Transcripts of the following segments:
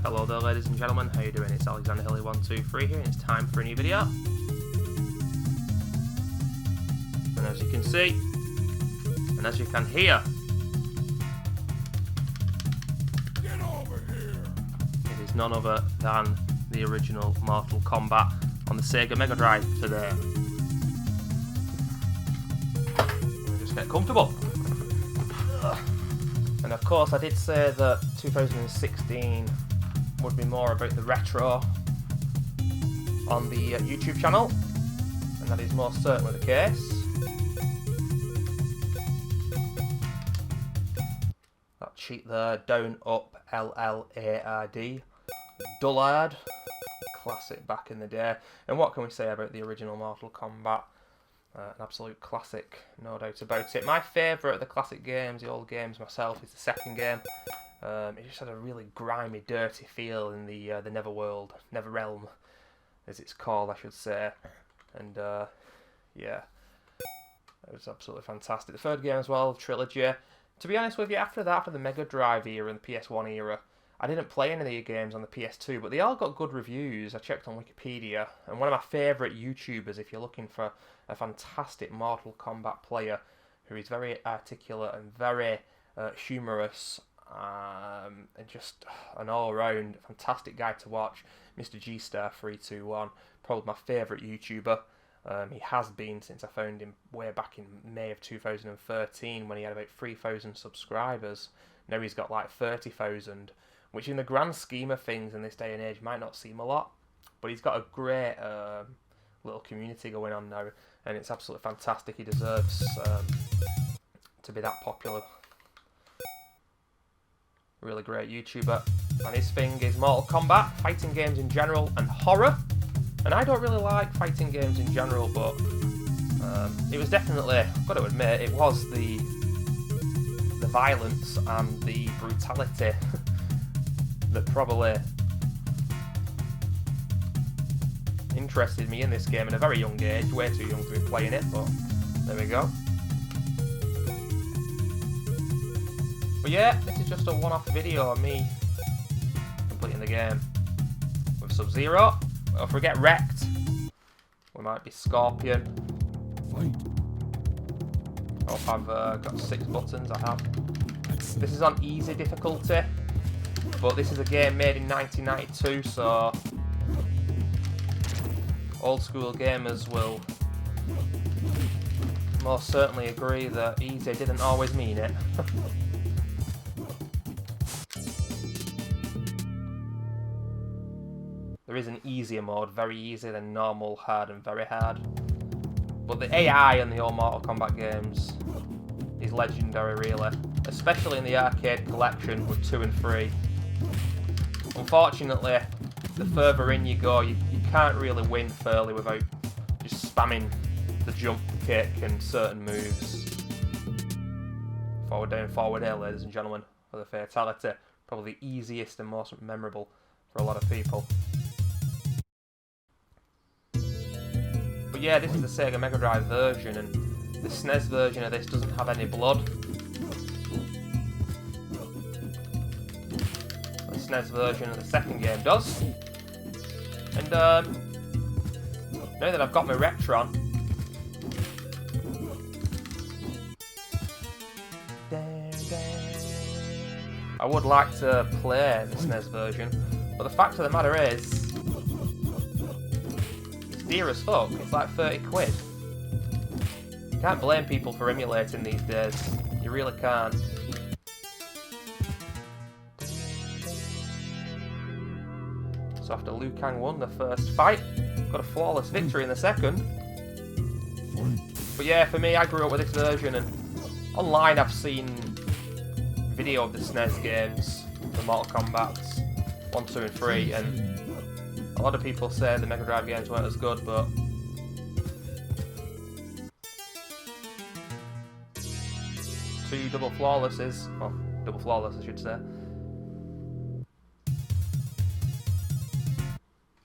Hello there ladies and gentlemen, how you doing? It's Alexander Hilly123 here and it's time for a new video. And as you can see, and as you can hear, get over here. It is none other than the original Mortal Kombat on the Sega Mega Drive today. Just get comfortable. And of course I did say that 2016 would be more about the retro on the YouTube channel, and that is most certainly the case. That cheat there, down, up, L-L-A-R-D, Dullard, classic back in the day. And what can we say about the original Mortal Kombat? An absolute classic, no doubt about it. My favourite of the classic games, the old games myself, is the second game. It just had a really grimy, dirty feel in the Neverrealm, as it's called, I should say. And yeah, it was absolutely fantastic. The third game as well, Trilogy. To be honest with you, after that, after the Mega Drive era and the PS1 era, I didn't play any of the games on the PS2, but they all got good reviews. I checked on Wikipedia, and one of my favourite YouTubers, if you're looking for a fantastic Mortal Kombat player who is very articulate and very humorous, and just an all-round fantastic guy to watch, Mr. G-Star321, probably my favourite YouTuber. He has been since I found him way back in May of 2013 when he had about 3,000 subscribers. Now he's got like 30,000, which in the grand scheme of things in this day and age might not seem a lot, but he's got a great little community going on now, and it's absolutely fantastic. He deserves to be that popular. Really great YouTuber, and his thing is Mortal Kombat, fighting games in general, and horror. And I don't really like fighting games in general, but it was definitely, I've got to admit, it was the violence and the brutality that probably interested me in this game at a very young age, way too young to be playing it, but there we go. But yeah, this is just a one-off video of me completing the game with Sub-Zero. Don't forget Wrecked. We might be Scorpion. Fight. I've got 6 buttons, I have. This is on easy difficulty, but this is a game made in 1992, so old school gamers will most certainly agree that easy didn't always mean it. There is an easier mode, very easy, then normal, hard, and very hard. But the AI in the old Mortal Kombat games is legendary, really. Especially in the arcade collection with 2 and 3. Unfortunately, the further in you go, you can't really win fairly without just spamming the jump kick and certain moves. Forward down, forward air, ladies and gentlemen, for the fatality. Probably the easiest and most memorable for a lot of people. But yeah, this is the Sega Mega Drive version, and the SNES version of this doesn't have any blood. The SNES version of the second game does. And now that I've got my Retron, I would like to play the SNES version, but the fact of the matter is, dear as fuck. It's like 30 quid. You can't blame people for emulating these days. You really can't. So after Liu Kang won the first fight, got a flawless victory in the second. But yeah, for me, I grew up with this version, and online I've seen video of the SNES games, the Mortal Kombat 1, 2 and 3, and a lot of people say the Mega Drive games weren't as good, but two double flawlesses, well, double flawless I should say.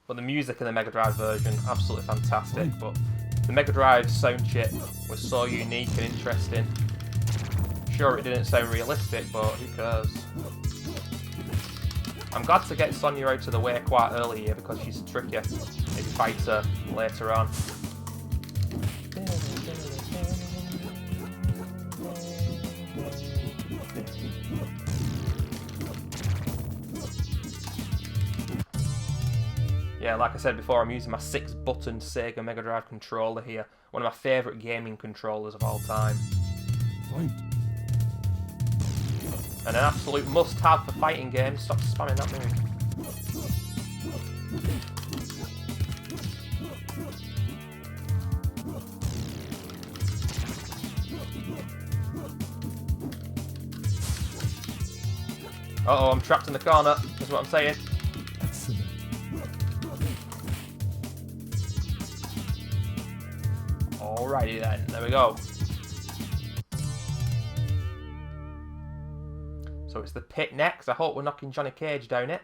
But the music in the Mega Drive version, absolutely fantastic, but the Mega Drive sound chip was so unique and interesting. Sure, it didn't sound realistic, but who cares? I'm glad to get Sonya out of the way quite early here because she's trickier if you fight her later on. Yeah, like I said before, I'm using my 6-button Sega Mega Drive controller here. One of my favourite gaming controllers of all time. Fight. And an absolute must-have for fighting games. Stop spamming that move. Uh-oh, I'm trapped in the corner. That's what I'm saying. Excellent. Alrighty then, there we go. So it's the pit next. I hope we're knocking Johnny Cage down it.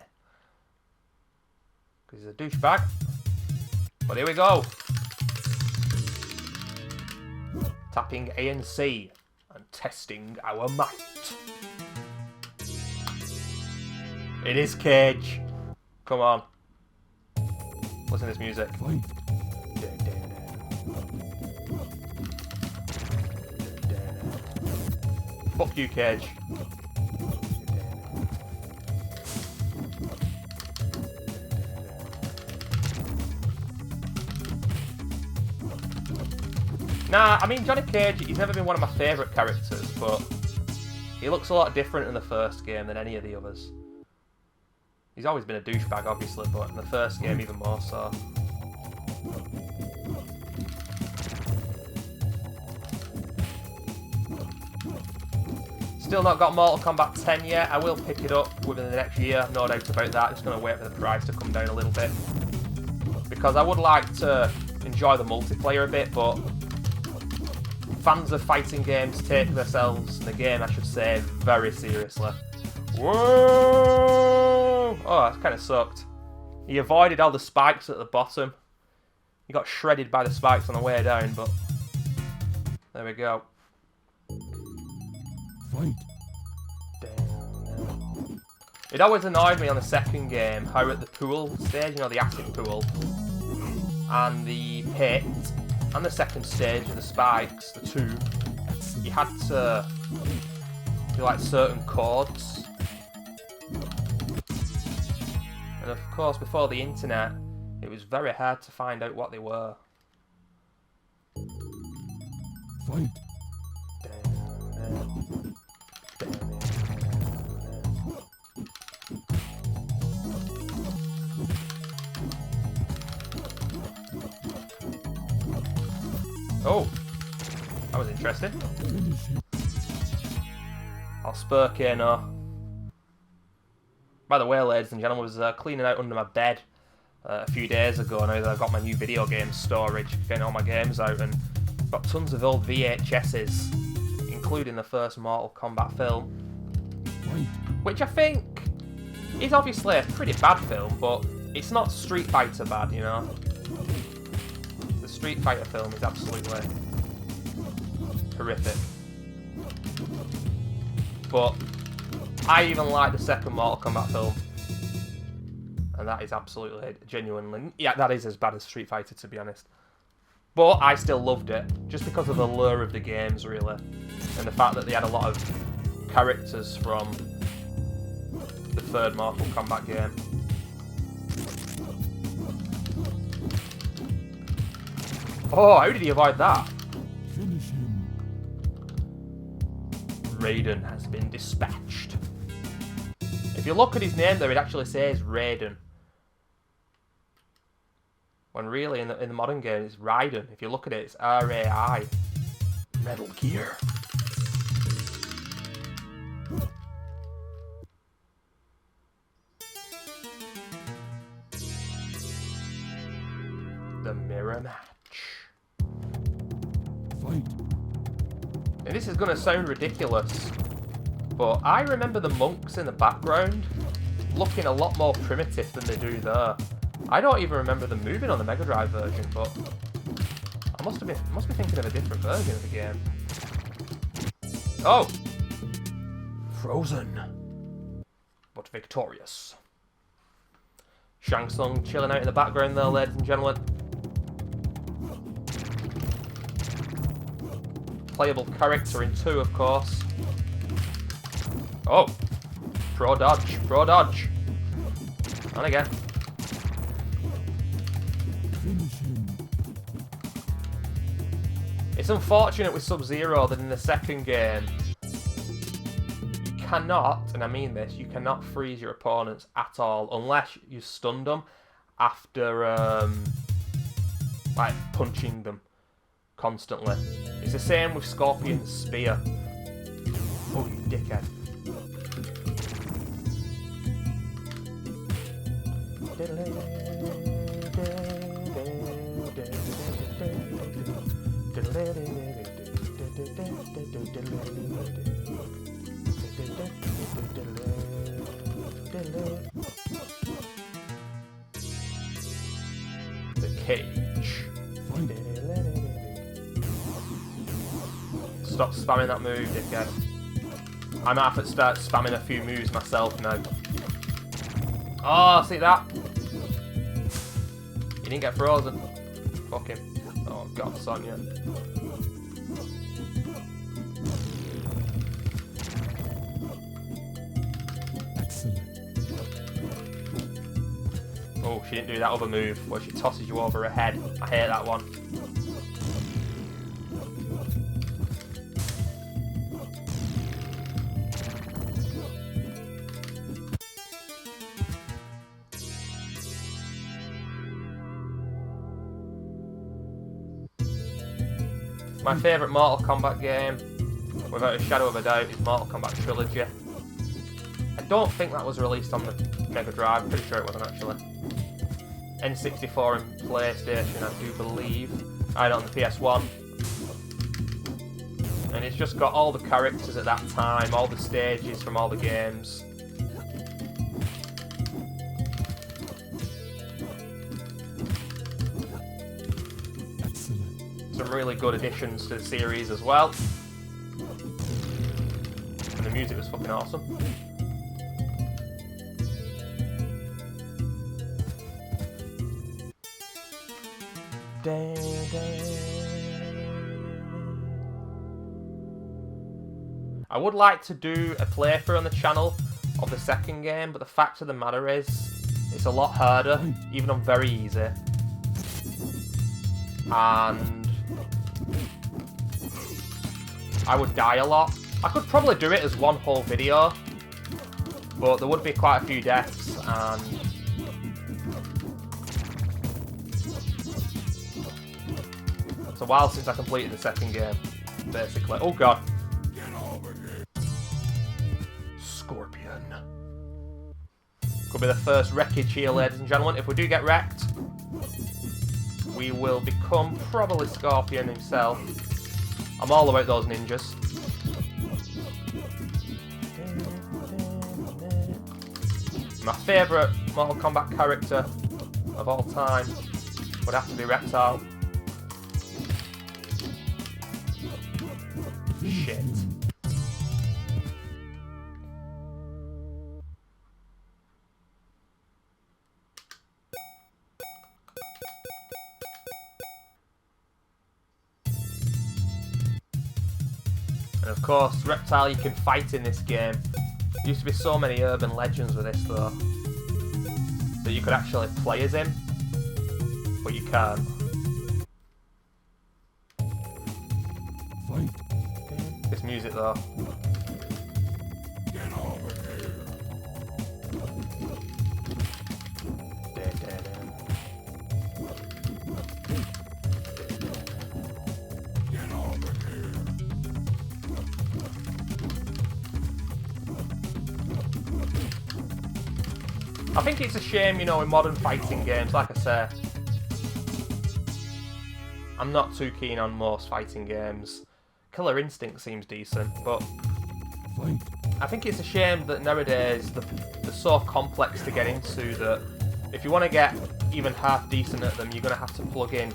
Because he's a douchebag. But here we go. Tapping A and C. And testing our might. It is Cage. Come on. Listen to this music. Fight. Fuck you, Cage. Nah, I mean, Johnny Cage, he's never been one of my favourite characters, but he looks a lot different in the first game than any of the others. He's always been a douchebag, obviously, but in the first game even more so. Still not got Mortal Kombat 10 yet. I will pick it up within the next year, no doubt about that. Just going to wait for the price to come down a little bit. Because I would like to enjoy the multiplayer a bit, but fans of fighting games take themselves, and the game I should say, very seriously. Whoa! Oh, that kind of sucked. He avoided all the spikes at the bottom. He got shredded by the spikes on the way down, but there we go. Fight. It always annoyed me on the second game how at the pool stage, you know, the acid pool, and the pit, and the second stage of the spikes, the tube, you had to do like certain chords. And of course, before the internet, it was very hard to find out what they were. Fight. Oh, that was interesting. Finish him. I'll spur Kano. By the way, ladies and gentlemen, I was cleaning out under my bed a few days ago now that I've got my new video game storage, getting all my games out, and got tons of old VHSs, including the first Mortal Kombat film, Fight. which I think is obviously a pretty bad film, but it's not Street Fighter bad, you know. The Street Fighter film is absolutely horrific. But I even like the second Mortal Kombat film. And that is absolutely, genuinely, yeah, that is as bad as Street Fighter, to be honest. But I still loved it, just because of the lure of the games, really. And the fact that they had a lot of characters from the third Mortal Kombat game. Oh, how did he avoid that? Finish him. Raiden has been dispatched. If you look at his name there, it actually says Raiden. When really, in the modern game, it's Raiden. If you look at it, it's R-A-I. Metal Gear. The mirror match. Fight. And this is going to sound ridiculous, but I remember the monks in the background looking a lot more primitive than they do there. I don't even remember them moving on the Mega Drive version, but I must be thinking of a different version of the game. Oh! Frozen, but victorious. Shang Tsung chilling out in the background there, ladies and gentlemen. Playable character in 2, of course. Oh! Pro dodge, pro dodge. And again. Finish him. It's unfortunate with Sub-Zero that in the second game, you cannot, and I mean this, you cannot freeze your opponents at all unless you stunned them after like punching them constantly. It's the same with Scorpion's spear. Oh, you dickhead. The cage. Stop spamming that move, dickhead. I might have to start spamming a few moves myself now. Oh, see that? He didn't get frozen. Fuck him. Oh god, Sonya. Excellent. Oh, she didn't do that other move where she tosses you over her head. I hate that one. My favourite Mortal Kombat game, without a shadow of a doubt, is Mortal Kombat Trilogy. I don't think that was released on the Mega Drive, pretty sure it wasn't actually. N64 and PlayStation, I do believe. I had it on the PS1. And it's just got all the characters at that time, all the stages from all the games. Some really good additions to the series as well. And the music was fucking awesome. I would like to do a playthrough on the channel of the second game, but the fact of the matter is, it's a lot harder, even on very easy. And I would die a lot. I could probably do it as one whole video, but there would be quite a few deaths, and it's a while since I completed the second game, basically. Oh god. Scorpion. Could be the first wreckage here, ladies and gentlemen. If we do get wrecked, we will become probably Scorpion himself. I'm all about those ninjas. My favourite Mortal Kombat character of all time would have to be Reptile. Shit. And of course, Reptile you can fight in this game. There used to be so many urban legends with this though, that you could actually play as him, but you can't. Fight. This music though. Get over here. Get over here. I think it's a shame, you know, in modern fighting games, like I say, I'm not too keen on most fighting games. Killer Instinct seems decent, but Fight. I think it's a shame that nowadays they're so complex to get into that if you want to get even half decent at them, you're going to have to plug in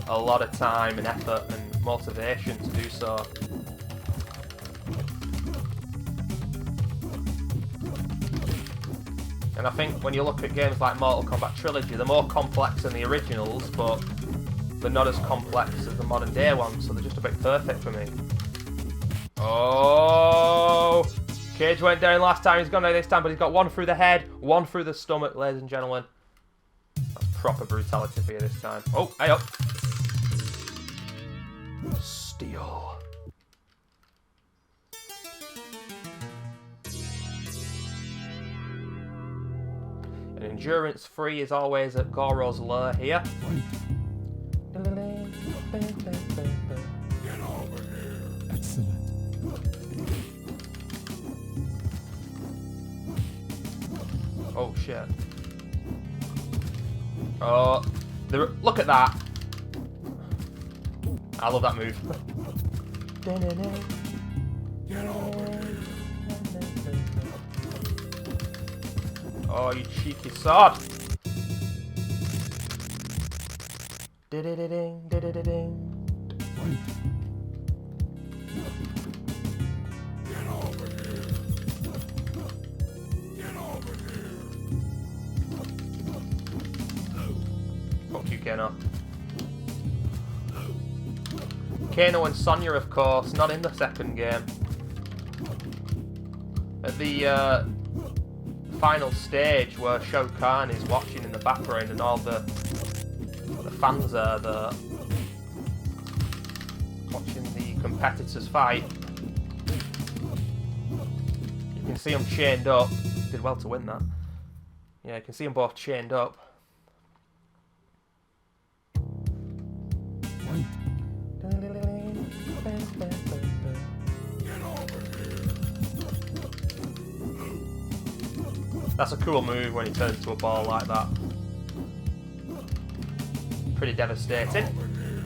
a lot of time and effort and motivation to do so. And I think when you look at games like Mortal Kombat Trilogy, they're more complex than the originals, but they're not as complex as the modern day ones, so they're just a bit perfect for me. Oh! Cage went down last time, he's gone down this time, but he's got one through the head, one through the stomach, ladies and gentlemen. That's proper brutality for you this time. Oh, hey up. Steel. And endurance 3 is always at Goro's lair here. Get over here. Excellent. Oh shit. Oh, look at that. I love that move. Get over here. Oh, you cheeky sod. Ding, ding. Fight. Get over here. Get over here. Fuck you, Kano. Kano and Sonya, of course, not in the second game. At the final stage where Shao Kahn is watching in the background and all the fans are there watching the competitors fight. You can see them chained up. Did well to win that. Yeah, you can see them both chained up. Fight. Get over here. That's a cool move when he turns to a ball like that. Pretty devastating. Over here.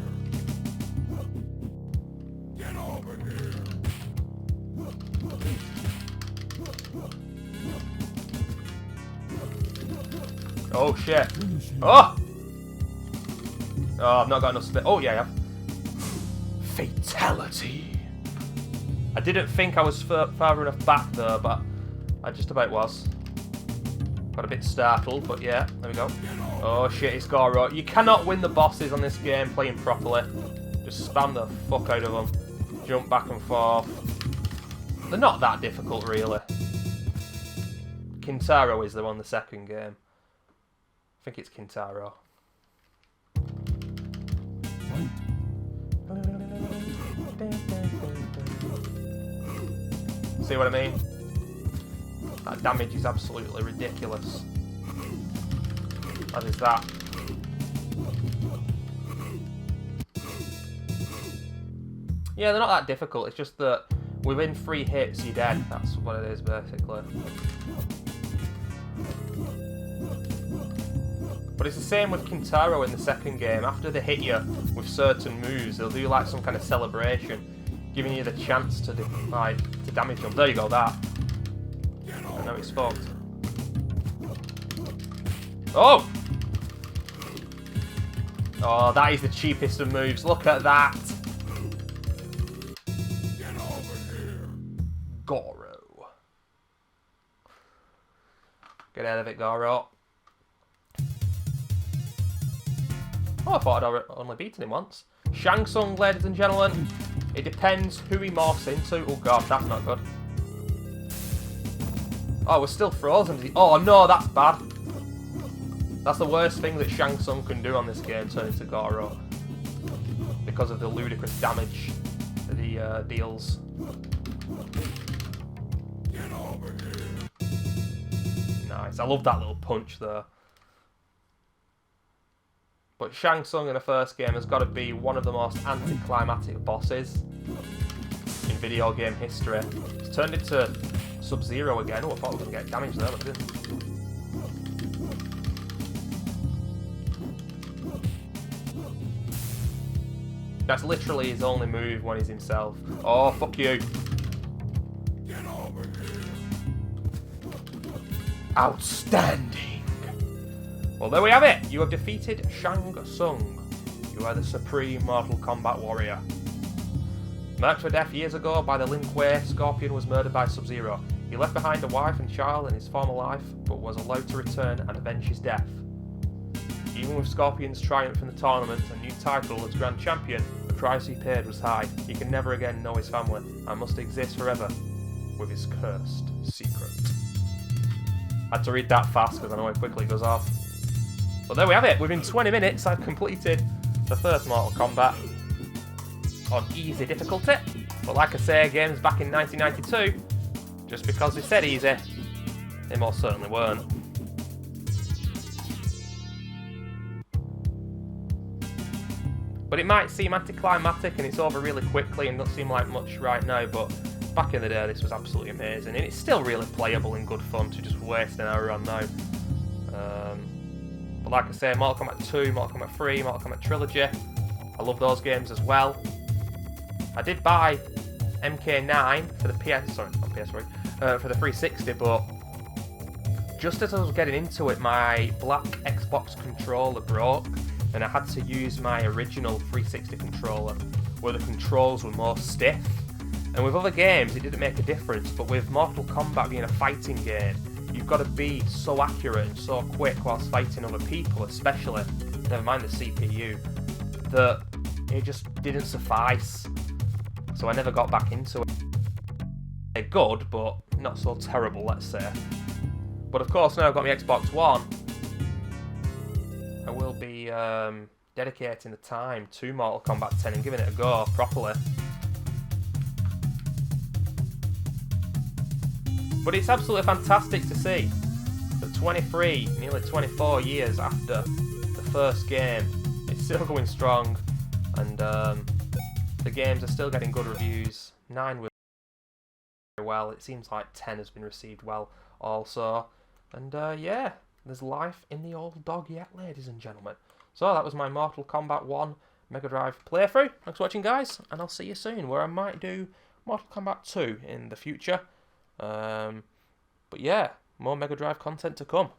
Get over here. Oh shit. Finish him. Oh! Oh, I've not got enough spit. Oh yeah, I have. Fatality. I didn't think I was far enough back there, but I just about was. Got a bit startled, but yeah, there we go. Oh shit, it's Goro. You cannot win the bosses on this game playing properly. Just spam the fuck out of them. Jump back and forth. They're not that difficult, really. Kintaro is the one in the second game. I think it's Kintaro. Fight. See what I mean? That damage is absolutely ridiculous. As is that. Yeah, they're not that difficult. It's just that within 3 hits, you're dead. That's what it is, basically. But it's the same with Kintaro in the second game. After they hit you with certain moves, they'll do like some kind of celebration, giving you the chance to damage them. There you go, that. And now it's fucked. Oh! Oh, that is the cheapest of moves. Look at that. Get over here. Goro. Get out of it, Goro. Oh, I thought I'd only beaten him once. Shang Tsung, ladies and gentlemen. It depends who he morphs into. Oh god, that's not good. Oh, we're still frozen. Oh no, that's bad. That's the worst thing that Shang Tsung can do on this game, turn into Goro. Because of the ludicrous damage that he deals. Get over here. Nice. I love that little punch there. But Shang Tsung in the first game has got to be one of the most anticlimactic bosses in video game history. It's turned into Sub-Zero again. Oh, I thought we were going to get damage there, but I didn't. That's literally his only move when he's himself. Oh, fuck you. Get over here. Outstanding. Well, there we have it. You have defeated Shang Tsung. You are the supreme Mortal Kombat warrior. Marked for death years ago by the Lin Kuei, Scorpion was murdered by Sub-Zero. He left behind a wife and child in his former life, but was allowed to return and avenge his death. Even with Scorpion's triumph in the tournament and new title as Grand Champion, the price he paid was high. He can never again know his family and must exist forever with his cursed secret. I had to read that fast because I know how quickly it goes off. But there we have it. Within 20 minutes, I've completed the first Mortal Kombat on easy difficulty. But like I say, games back in 1992, just because they said easy, they most certainly weren't. But it might seem anticlimactic and it's over really quickly and doesn't seem like much right now, but back in the day this was absolutely amazing, and it's still really playable and good fun to just waste an hour on now. But like I say, Mortal Kombat 2, Mortal Kombat 3, Mortal Kombat Trilogy, I love those games as well. I did buy MK9 for the for the 360, but just as I was getting into it, my black Xbox controller broke, and I had to use my original 360 controller, where the controls were more stiff. And with other games, it didn't make a difference, but with Mortal Kombat being a fighting game, you've got to be so accurate and so quick whilst fighting other people, especially, never mind the CPU, that it just didn't suffice. So I never got back into it. They're good, but not so terrible, let's say. But of course, now I've got my Xbox One, I will be dedicating the time to Mortal Kombat 10 and giving it a go properly. But it's absolutely fantastic to see that 23, nearly 24 years after the first game, it's still going strong, and the games are still getting good reviews. 9 was very well. It seems like 10 has been received well also. And yeah, there's life in the old dog yet, ladies and gentlemen. So that was my Mortal Kombat 1 Mega Drive playthrough. Thanks for watching, guys, and I'll see you soon, where I might do Mortal Kombat 2 in the future. But yeah, more Mega Drive content to come.